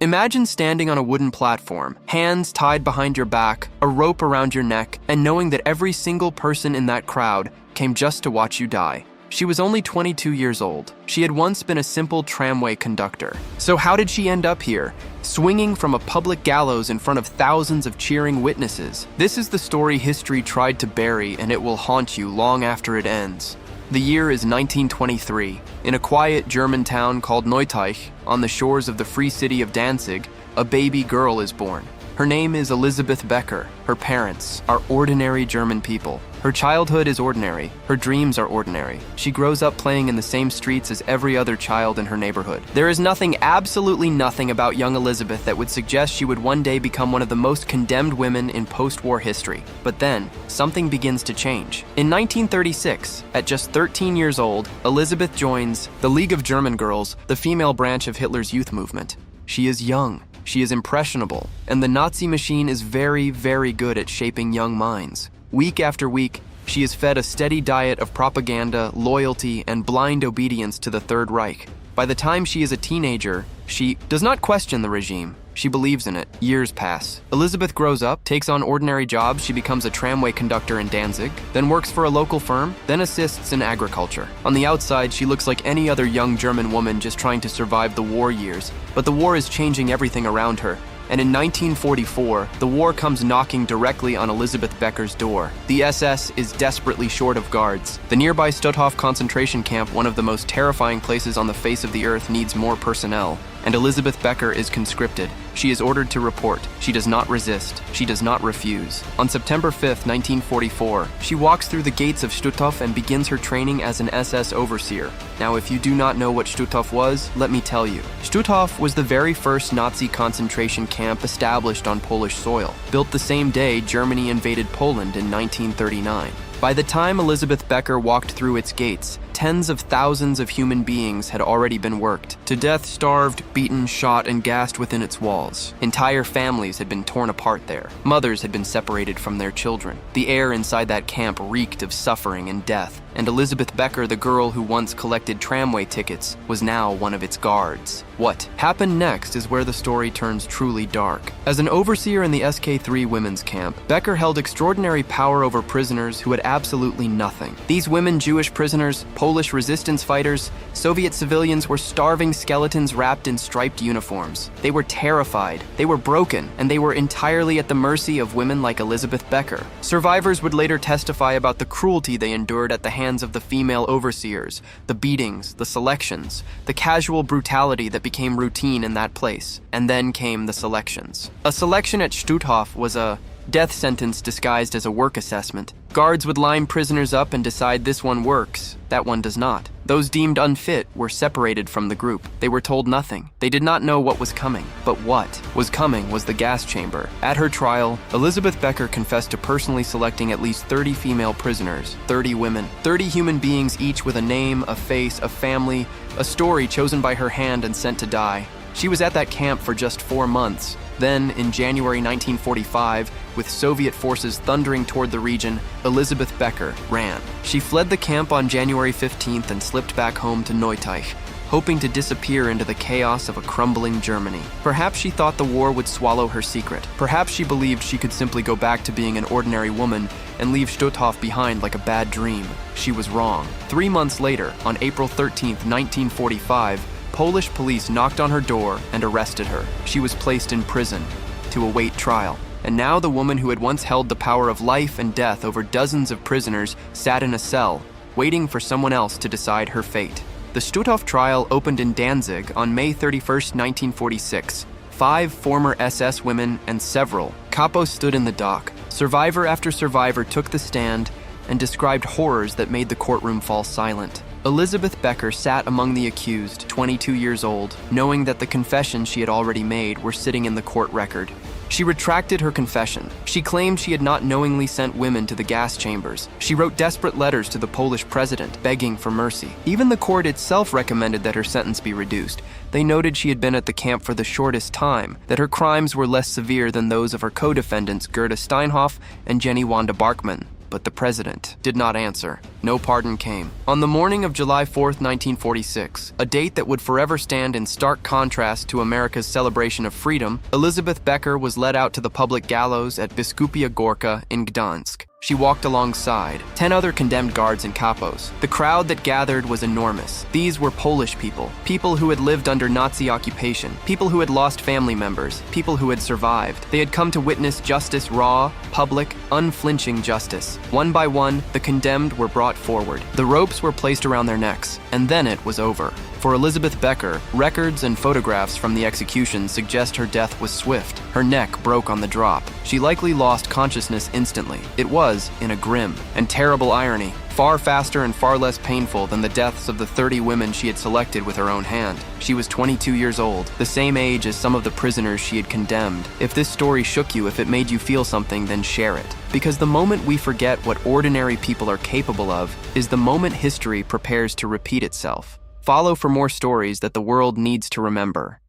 Imagine standing on a wooden platform, hands tied behind your back, a rope around your neck, and knowing that every single person in that crowd came just to watch you die. She was only 22 years old. She had once been a simple tramway conductor. So how did she end up here, swinging from a public gallows in front of thousands of cheering witnesses? This is the story history tried to bury, and it will haunt you long after it ends. The year is 1923. In a quiet German town called Neuteich, on the shores of the free city of Danzig, a baby girl is born. Her name is Elisabeth Becker. Her parents are ordinary German people. Her childhood is ordinary. Her dreams are ordinary. She grows up playing in the same streets as every other child in her neighborhood. There is nothing, absolutely nothing about young Elisabeth that would suggest she would one day become one of the most condemned women in post-war history. But then, something begins to change. In 1936, at just 13 years old, Elisabeth joins the League of German Girls, the female branch of Hitler's youth movement. She is young. She is impressionable, and the Nazi machine is very, very good at shaping young minds. Week after week, she is fed a steady diet of propaganda, loyalty, and blind obedience to the Third Reich. By the time she is a teenager, she does not question the regime. She believes in it. Years pass. Elisabeth grows up, takes on ordinary jobs. She becomes a tramway conductor in Danzig, then works for a local firm, then assists in agriculture. On the outside, she looks like any other young German woman just trying to survive the war years. But the war is changing everything around her. And in 1944, the war comes knocking directly on Elisabeth Becker's door. The SS is desperately short of guards. The nearby Stutthof concentration camp, one of the most terrifying places on the face of the earth, needs more personnel. And Elisabeth Becker is conscripted. She is ordered to report. She does not resist. She does not refuse. On September 5th, 1944, she walks through the gates of Stutthof and begins her training as an SS overseer. Now, if you do not know what Stutthof was, let me tell you. Stutthof was the very first Nazi concentration camp established on Polish soil, built the same day Germany invaded Poland in 1939. By the time Elisabeth Becker walked through its gates, tens of thousands of human beings had already been worked to death, starved, beaten, shot, and gassed within its walls. Entire families had been torn apart there. Mothers had been separated from their children. The air inside that camp reeked of suffering and death. And Elisabeth Becker, the girl who once collected tramway tickets, was now one of its guards. What happened next is where the story turns truly dark. As an overseer in the SK3 women's camp, Becker held extraordinary power over prisoners who had absolutely nothing. These women Jewish prisoners, Polish resistance fighters, Soviet civilians were starving skeletons wrapped in striped uniforms. They were terrified, they were broken, and they were entirely at the mercy of women like Elisabeth Becker. Survivors would later testify about the cruelty they endured at the hands of the female overseers, the beatings, the selections, the casual brutality that became routine in that place. And then came the selections. A selection at Stutthof was a death sentence disguised as a work assessment. Guards would line prisoners up and decide this one works, that one does not. Those deemed unfit were separated from the group. They were told nothing. They did not know what was coming. But what was coming was the gas chamber. At her trial, Elisabeth Becker confessed to personally selecting at least 30 female prisoners, 30 women, 30 human beings, each with a name, a face, a family, a story chosen by her hand and sent to die. She was at that camp for just 4 months. Then, in January 1945, with Soviet forces thundering toward the region, Elisabeth Becker ran. She fled the camp on January 15th and slipped back home to Neuteich, hoping to disappear into the chaos of a crumbling Germany. Perhaps she thought the war would swallow her secret. Perhaps she believed she could simply go back to being an ordinary woman and leave Stutthof behind like a bad dream. She was wrong. 3 months later, on April 13th, 1945, Polish police knocked on her door and arrested her. She was placed in prison to await trial. And now the woman who had once held the power of life and death over dozens of prisoners sat in a cell, waiting for someone else to decide her fate. The Stutthof trial opened in Danzig on May 31st, 1946. 5 former SS women and several capos stood in the dock. Survivor after survivor took the stand and described horrors that made the courtroom fall silent. Elisabeth Becker sat among the accused, 22 years old, knowing that the confessions she had already made were sitting in the court record. She retracted her confession. She claimed she had not knowingly sent women to the gas chambers. She wrote desperate letters to the Polish president, begging for mercy. Even the court itself recommended that her sentence be reduced. They noted she had been at the camp for the shortest time, that her crimes were less severe than those of her co-defendants Gerda Steinhoff and Jenny Wanda Barkman. but the president did not answer. No pardon came. On the morning of July 4th, 1946, a date that would forever stand in stark contrast to America's celebration of freedom, Elisabeth Becker was led out to the public gallows at Biskupia Górka in Gdansk. She walked alongside 10 other condemned guards and capos. The crowd that gathered was enormous. These were Polish people, people who had lived under Nazi occupation, people who had lost family members, people who had survived. They had come to witness justice, raw, public, unflinching justice. One by one, the condemned were brought forward. The ropes were placed around their necks, and then it was over. For Elisabeth Becker, records and photographs from the execution suggest her death was swift. Her neck broke on the drop. She likely lost consciousness instantly. It was, in a grim and terrible irony, far faster and far less painful than the deaths of the 30 women she had selected with her own hand. She was 22 years old, the same age as some of the prisoners she had condemned. If this story shook you, if it made you feel something, then share it. Because the moment we forget what ordinary people are capable of is the moment history prepares to repeat itself. Follow for more stories that the world needs to remember.